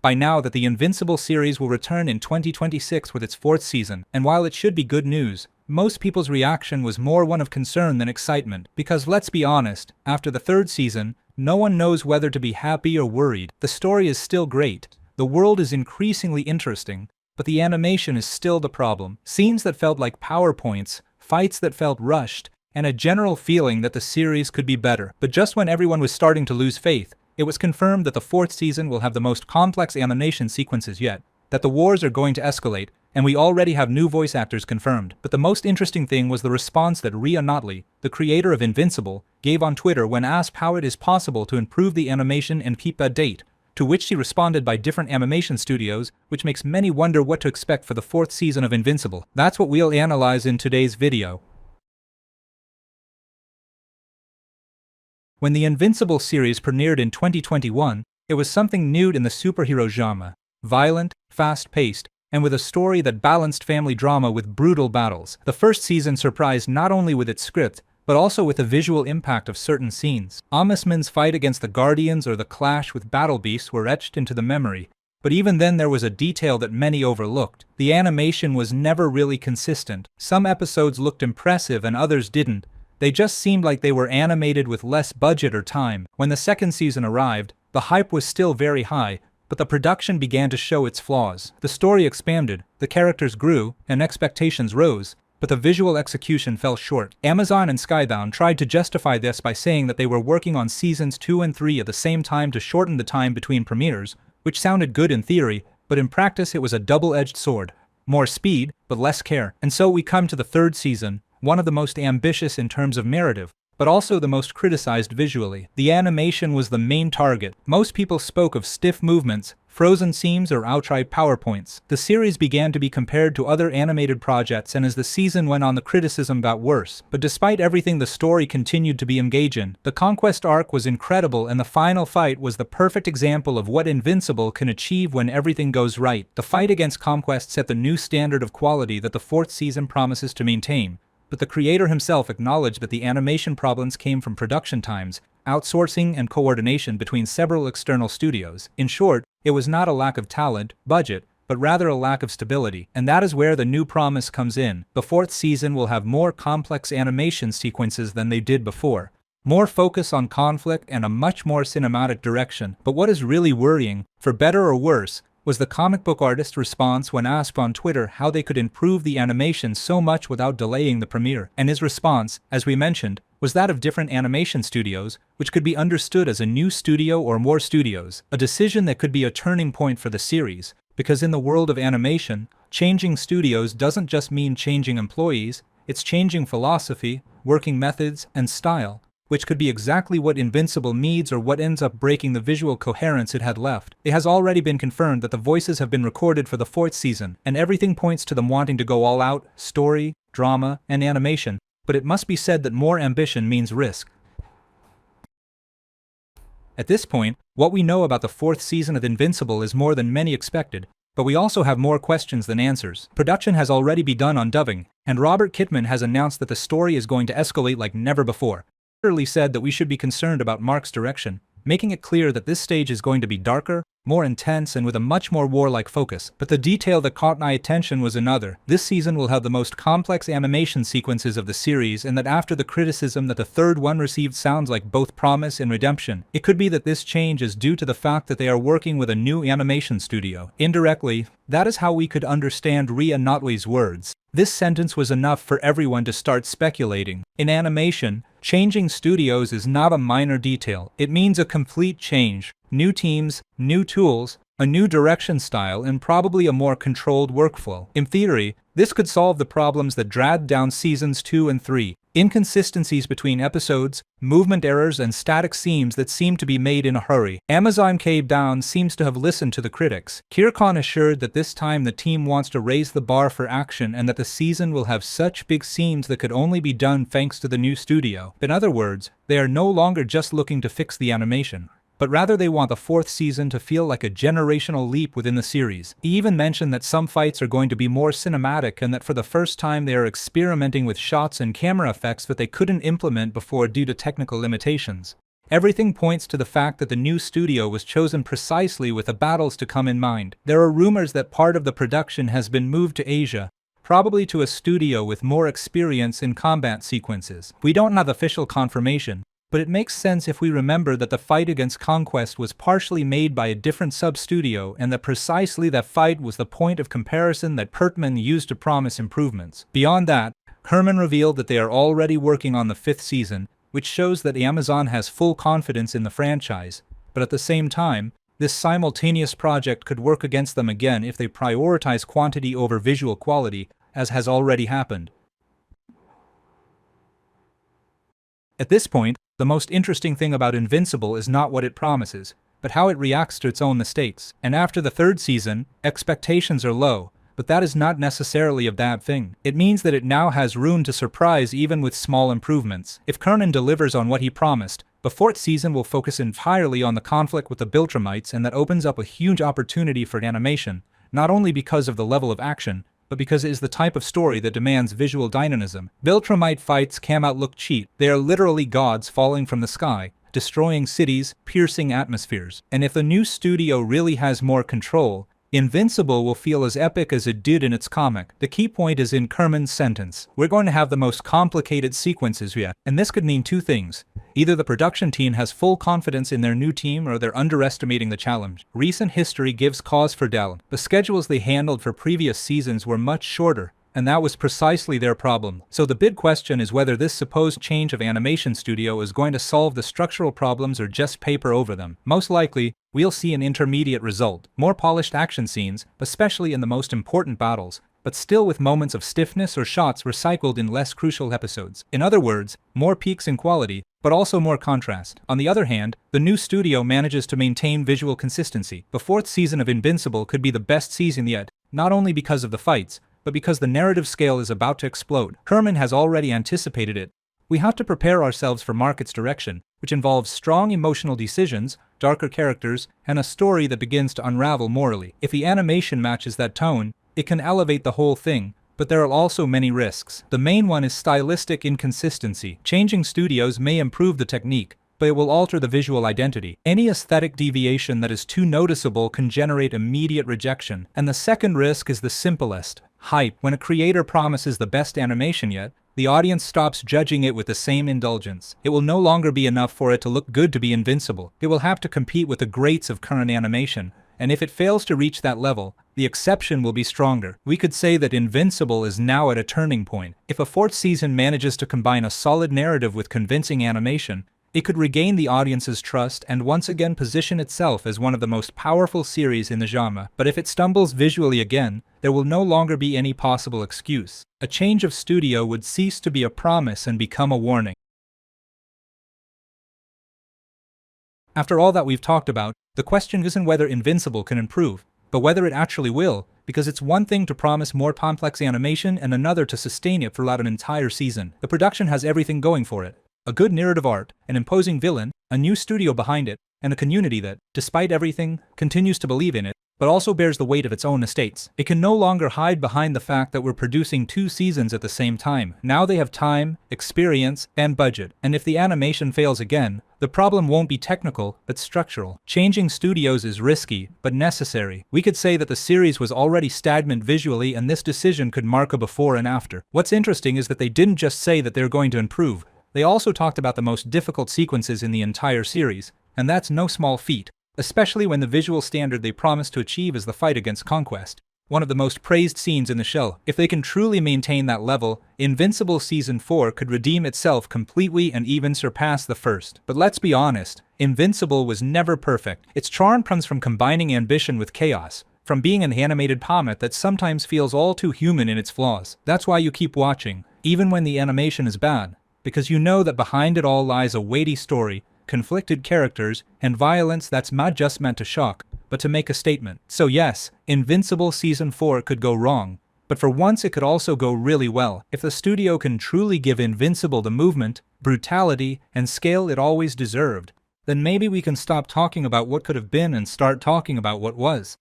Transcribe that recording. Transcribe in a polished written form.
by now that the Invincible series will return in 2026 with its fourth season, and while it should be good news, most people's reaction was more one of concern than excitement, because let's be honest, after the third season, no one knows whether to be happy or worried. The story is still great, the world is increasingly interesting, but the animation is still the problem. Scenes that felt like PowerPoints, fights that felt rushed, and a general feeling that the series could be better. But just when everyone was starting to lose faith, it was confirmed that the fourth season will have the most complex animation sequences yet, that the wars are going to escalate, and we already have new voice actors confirmed. But the most interesting thing was the response that Ottley, the creator of Invincible, gave on Twitter when asked how it is possible to improve the animation and keep a date, to which she responded by different animation studios, which makes many wonder what to expect for the fourth season of Invincible. That's what we'll analyze in today's video. When the Invincible series premiered in 2021, it was something new in the superhero genre, violent, fast-paced, and with a story that balanced family drama with brutal battles. The first season surprised not only with its script, but also with the visual impact of certain scenes. Amisman's fight against the Guardians or the clash with Battle Beasts were etched into the memory, but even then there was a detail that many overlooked. The animation was never really consistent. Some episodes looked impressive and others didn't. They just seemed like they were animated with less budget or time. When the second season arrived, the hype was still very high, but the production began to show its flaws. The story expanded, the characters grew, and expectations rose, but the visual execution fell short. Amazon and Skybound tried to justify this by saying that they were working on seasons 2 and 3 at the same time to shorten the time between premieres, which sounded good in theory, but in practice it was a double-edged sword. More speed, but less care. And so we come to the third season, one of the most ambitious in terms of narrative, but also the most criticized visually. The animation was the main target. Most people spoke of stiff movements, frozen scenes, or outright PowerPoints. The series began to be compared to other animated projects, and as the season went on the criticism got worse. But despite everything, the story continued to be engaging. The Conquest arc was incredible, and the final fight was the perfect example of what Invincible can achieve when everything goes right. The fight against Conquest set the new standard of quality that the fourth season promises to maintain. But the creator himself acknowledged that the animation problems came from production times, outsourcing, and coordination between several external studios. In short, it was not a lack of talent, budget, but rather a lack of stability. And that is where the new promise comes in. The fourth season will have more complex animation sequences than they did before, more focus on conflict, and a much more cinematic direction. But what is really worrying, for better or worse, was the comic book artist's response when asked on Twitter how they could improve the animation so much without delaying the premiere. And his response, as we mentioned, was that of different animation studios, which could be understood as a new studio or more studios, a decision that could be a turning point for the series, because in the world of animation, changing studios doesn't just mean changing employees, it's changing philosophy, working methods, and style, which could be exactly what Invincible needs or what ends up breaking the visual coherence it had left. It has already been confirmed that the voices have been recorded for the fourth season, and everything points to them wanting to go all out, story, drama, and animation, but it must be said that more ambition means risk. At this point, what we know about the fourth season of Invincible is more than many expected, but we also have more questions than answers. Production has already begun on dubbing, and Kirkman has announced that the story is going to escalate like never before. Said that we should be concerned about Mark's direction, making it clear that this stage is going to be darker, more intense, and with a much more warlike focus. But the detail that caught my attention was another. This season will have the most complex animation sequences of the series, and that after the criticism that the third one received sounds like both promise and redemption, it could be that this change is due to the fact that they are working with a new animation studio. Indirectly, that is how we could understand Ottley's words. This sentence was enough for everyone to start speculating. In animation, changing studios is not a minor detail. It means a complete change. New teams, new tools, a new direction style, and probably a more controlled workflow. In theory, this could solve the problems that dragged down seasons 2 and 3. Inconsistencies between episodes, movement errors, and static scenes that seem to be made in a hurry. Amazon caved down seems to have listened to the critics. Kirkman assured that this time the team wants to raise the bar for action and that the season will have such big scenes that could only be done thanks to the new studio. In other words, they are no longer just looking to fix the animation, but rather they want the fourth season to feel like a generational leap within the series. He even mentioned that some fights are going to be more cinematic and that for the first time they are experimenting with shots and camera effects that they couldn't implement before due to technical limitations. Everything points to the fact that the new studio was chosen precisely with the battles to come in mind. There are rumors that part of the production has been moved to Asia, probably to a studio with more experience in combat sequences. We don't have official confirmation, but it makes sense if we remember that the fight against Conquest was partially made by a different sub-studio and that precisely that fight was the point of comparison that Kirkman used to promise improvements. Beyond that, Kirkman revealed that they are already working on the 5th season, which shows that Amazon has full confidence in the franchise, but at the same time, this simultaneous project could work against them again if they prioritize quantity over visual quality, as has already happened. At this point, the most interesting thing about Invincible is not what it promises, but how it reacts to its own mistakes. And after the 3rd season, expectations are low, but that is not necessarily a bad thing. It means that it now has room to surprise even with small improvements. If Kirkman delivers on what he promised, the 4th season will focus entirely on the conflict with the Viltrumites, and that opens up a huge opportunity for animation, not only because of the level of action, but because it is the type of story that demands visual dynamism. Viltrumite fights cannot look cheap. They are literally gods falling from the sky, destroying cities, piercing atmospheres. And if the new studio really has more control, Invincible will feel as epic as it did in its comic. The key point is in Kirkman's sentence: "We're going to have the most complicated sequences yet." And this could mean two things. Either the production team has full confidence in their new team or they're underestimating the challenge. Recent history gives cause for doubt. The schedules they handled for previous seasons were much shorter, and that was precisely their problem. So the big question is whether this supposed change of animation studio is going to solve the structural problems or just paper over them. Most likely, we'll see an intermediate result. More polished action scenes, especially in the most important battles, but still with moments of stiffness or shots recycled in less crucial episodes. In other words, more peaks in quality, but also more contrast. On the other hand, the new studio manages to maintain visual consistency. The 4th season of Invincible could be the best season yet, not only because of the fights, but because the narrative scale is about to explode. Kirkman has already anticipated it. We have to prepare ourselves for Market's direction, which involves strong emotional decisions, darker characters, and a story that begins to unravel morally. If the animation matches that tone, it can elevate the whole thing, but there are also many risks. The main one is stylistic inconsistency. Changing studios may improve the technique, but it will alter the visual identity. Any aesthetic deviation that is too noticeable can generate immediate rejection. And the second risk is the simplest: hype. When a creator promises the best animation yet, the audience stops judging it with the same indulgence. It will no longer be enough for it to look good to be Invincible. It will have to compete with the greats of current animation, and if it fails to reach that level, the exception will be stronger. We could say that Invincible is now at a turning point. If a 4th season manages to combine a solid narrative with convincing animation, it could regain the audience's trust and once again position itself as one of the most powerful series in the genre. But if it stumbles visually again, there will no longer be any possible excuse. A change of studio would cease to be a promise and become a warning. After all that we've talked about, the question isn't whether Invincible can improve, but whether it actually will, because it's one thing to promise more complex animation and another to sustain it throughout an entire season. The production has everything going for it: a good narrative arc, an imposing villain, a new studio behind it, and a community that, despite everything, continues to believe in it, but also bears the weight of its own mistakes. It can no longer hide behind the fact that we're producing 2 seasons at the same time. Now they have time, experience, and budget. And if the animation fails again, the problem won't be technical, but structural. Changing studios is risky, but necessary. We could say that the series was already stagnant visually, and this decision could mark a before and after. What's interesting is that they didn't just say that they're going to improve. They also talked about the most difficult sequences in the entire series, and that's no small feat, especially when the visual standard they promised to achieve is the fight against Conquest, one of the most praised scenes in the show. If they can truly maintain that level, Invincible Season 4 could redeem itself completely and even surpass the first. But let's be honest, Invincible was never perfect. Its charm comes from combining ambition with chaos, from being an animated comet that sometimes feels all too human in its flaws. That's why you keep watching, even when the animation is bad, because you know that behind it all lies a weighty story, conflicted characters, and violence that's not just meant to shock, but to make a statement. So yes, Invincible Season 4 could go wrong, but for once it could also go really well. If the studio can truly give Invincible the movement, brutality, and scale it always deserved, then maybe we can stop talking about what could have been and start talking about what was.